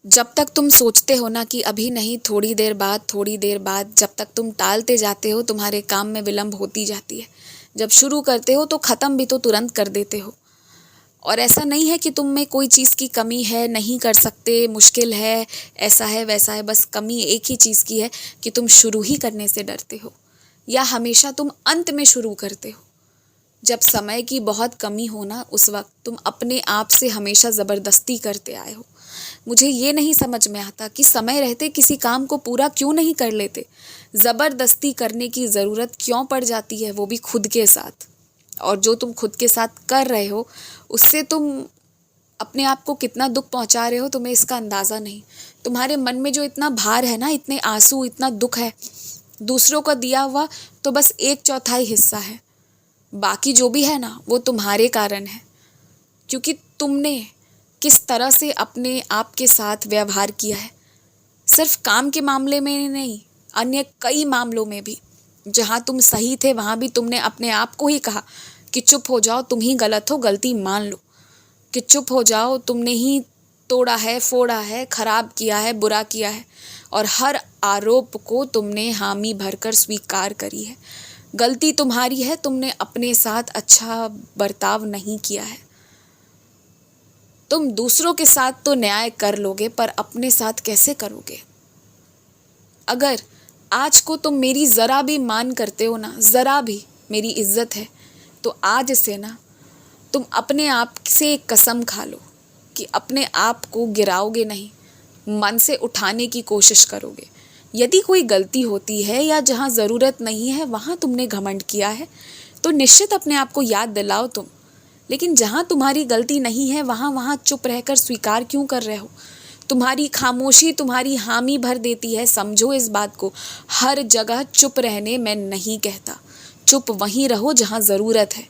जब तक तुम सोचते हो ना कि अभी नहीं, थोड़ी देर बाद, थोड़ी देर बाद, जब तक तुम टालते जाते हो तुम्हारे काम में विलंब होती जाती है। जब शुरू करते हो तो ख़त्म भी तो तुरंत कर देते हो। और ऐसा नहीं है कि तुम में कोई चीज़ की कमी है, नहीं कर सकते, मुश्किल है, ऐसा है वैसा है। बस कमी एक ही चीज़ की है कि तुम शुरू ही करने से डरते हो, या हमेशा तुम अंत में शुरू करते हो। जब समय की बहुत कमी हो ना, उस वक्त तुम अपने आप से हमेशा ज़बरदस्ती करते आए हो। मुझे ये नहीं समझ में आता कि समय रहते किसी काम को पूरा क्यों नहीं कर लेते। ज़बरदस्ती करने की ज़रूरत क्यों पड़ जाती है, वो भी खुद के साथ। और जो तुम खुद के साथ कर रहे हो उससे तुम अपने आप को कितना दुख पहुंचा रहे हो, तुम्हें इसका अंदाज़ा नहीं। तुम्हारे मन में जो इतना भार है ना, इतने आंसू, इतना दुख है, दूसरों का दिया हुआ तो बस 1/4 हिस्सा है। बाकी जो भी है ना, वो तुम्हारे कारण है, क्योंकि तुमने किस तरह से अपने आप के साथ व्यवहार किया है। सिर्फ काम के मामले में नहीं, अन्य कई मामलों में भी। जहाँ तुम सही थे वहाँ भी तुमने अपने आप को ही कहा कि चुप हो जाओ, तुम ही गलत हो, गलती मान लो, कि चुप हो जाओ, तुमने ही तोड़ा है, फोड़ा है, खराब किया है, बुरा किया है। और हर आरोप को तुमने हामी भरकर स्वीकार करी है। गलती तुम्हारी है, तुमने अपने साथ अच्छा बर्ताव नहीं किया है। तुम दूसरों के साथ तो न्याय कर लोगे, पर अपने साथ कैसे करोगे? अगर आज को तुम मेरी ज़रा भी मान करते हो ना, ज़रा भी मेरी इज्जत है, तो आज से ना तुम अपने आप से एक कसम खा लो कि अपने आप को गिराओगे नहीं, मन से उठाने की कोशिश करोगे। यदि कोई गलती होती है या जहाँ ज़रूरत नहीं है वहाँ तुमने घमंड किया है, तो निश्चित अपने आप को याद दिलाओ तुम। लेकिन जहाँ तुम्हारी गलती नहीं है वहाँ चुप रहकर स्वीकार क्यों कर रहे हो? तुम्हारी खामोशी तुम्हारी हामी भर देती है, समझो इस बात को। हर जगह चुप रहने मैं नहीं कहता, चुप वहीं रहो जहाँ ज़रूरत है,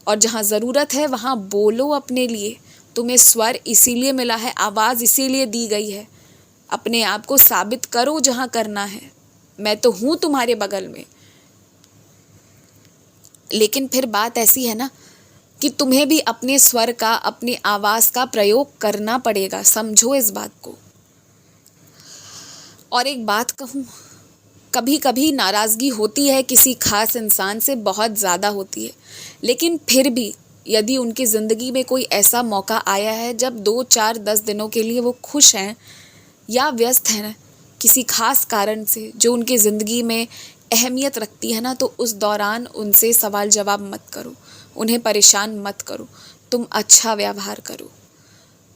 और जहाँ ज़रूरत है वहाँ बोलो अपने लिए। तुम्हें स्वर इसीलिए मिला है, आवाज़ इसीलिए दी गई है। अपने आप को साबित करो जहाँ करना है। मैं तो हूँ तुम्हारे बगल में। लेकिन फिर बात ऐसी है ना कि तुम्हें भी अपने स्वर का, अपनी आवाज़ का प्रयोग करना पड़ेगा, समझो इस बात को। और एक बात कहूँ, कभी कभी नाराज़गी होती है किसी खास इंसान से, बहुत ज़्यादा होती है। लेकिन फिर भी यदि उनकी ज़िंदगी में कोई ऐसा मौका आया है जब 2, 4, 10 दिनों के लिए वो खुश हैं या व्यस्त हैं किसी खास कारण से जो उनकी ज़िंदगी में अहमियत रखती है ना, तो उस दौरान उनसे सवाल जवाब मत करो, उन्हें परेशान मत करो। तुम अच्छा व्यवहार करो।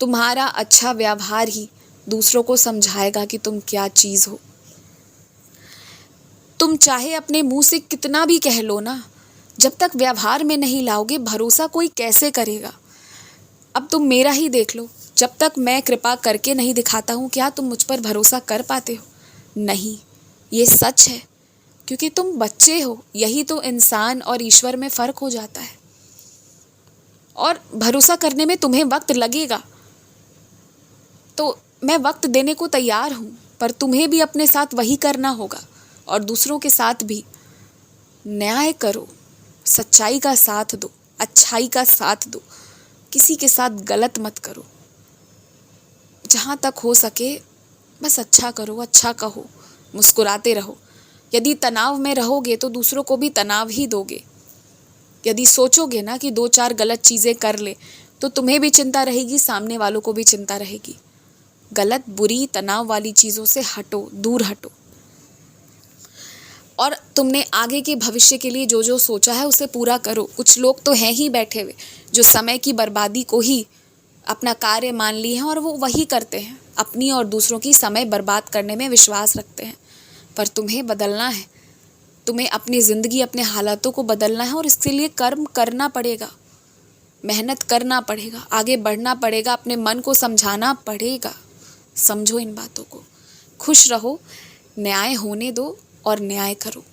तुम्हारा अच्छा व्यवहार ही दूसरों को समझाएगा कि तुम क्या चीज़ हो। तुम चाहे अपने मुंह से कितना भी कह लो ना, जब तक व्यवहार में नहीं लाओगे भरोसा कोई कैसे करेगा? अब तुम मेरा ही देख लो, जब तक मैं कृपा करके नहीं दिखाता हूँ, क्या तुम मुझ पर भरोसा कर पाते हो? नहीं, ये सच है, क्योंकि तुम बच्चे हो। यही तो इंसान और ईश्वर में फ़र्क हो जाता है। और भरोसा करने में तुम्हें वक्त लगेगा, तो मैं वक्त देने को तैयार हूँ, पर तुम्हें भी अपने साथ वही करना होगा और दूसरों के साथ भी। न्याय करो, सच्चाई का साथ दो, अच्छाई का साथ दो, किसी के साथ गलत मत करो। जहाँ तक हो सके बस अच्छा करो, अच्छा कहो, मुस्कुराते रहो। यदि तनाव में रहोगे तो दूसरों को भी तनाव ही दोगे। यदि सोचोगे ना कि 2-4 गलत चीज़ें कर ले, तो तुम्हें भी चिंता रहेगी, सामने वालों को भी चिंता रहेगी। गलत, बुरी, तनाव वाली चीज़ों से हटो, दूर हटो। और तुमने आगे के भविष्य के लिए जो जो सोचा है उसे पूरा करो। कुछ लोग तो हैं ही बैठे हुए जो समय की बर्बादी को ही अपना कार्य मान लिए हैं, और वो वही करते हैं, अपनी और दूसरों की समय बर्बाद करने में विश्वास रखते हैं। पर तुम्हें बदलना है, तुम्हें अपनी ज़िंदगी, अपने हालातों को बदलना है, और इसके लिए कर्म करना पड़ेगा, मेहनत करना पड़ेगा, आगे बढ़ना पड़ेगा, अपने मन को समझाना पड़ेगा। समझो इन बातों को। खुश रहो, न्याय होने दो और न्याय करो।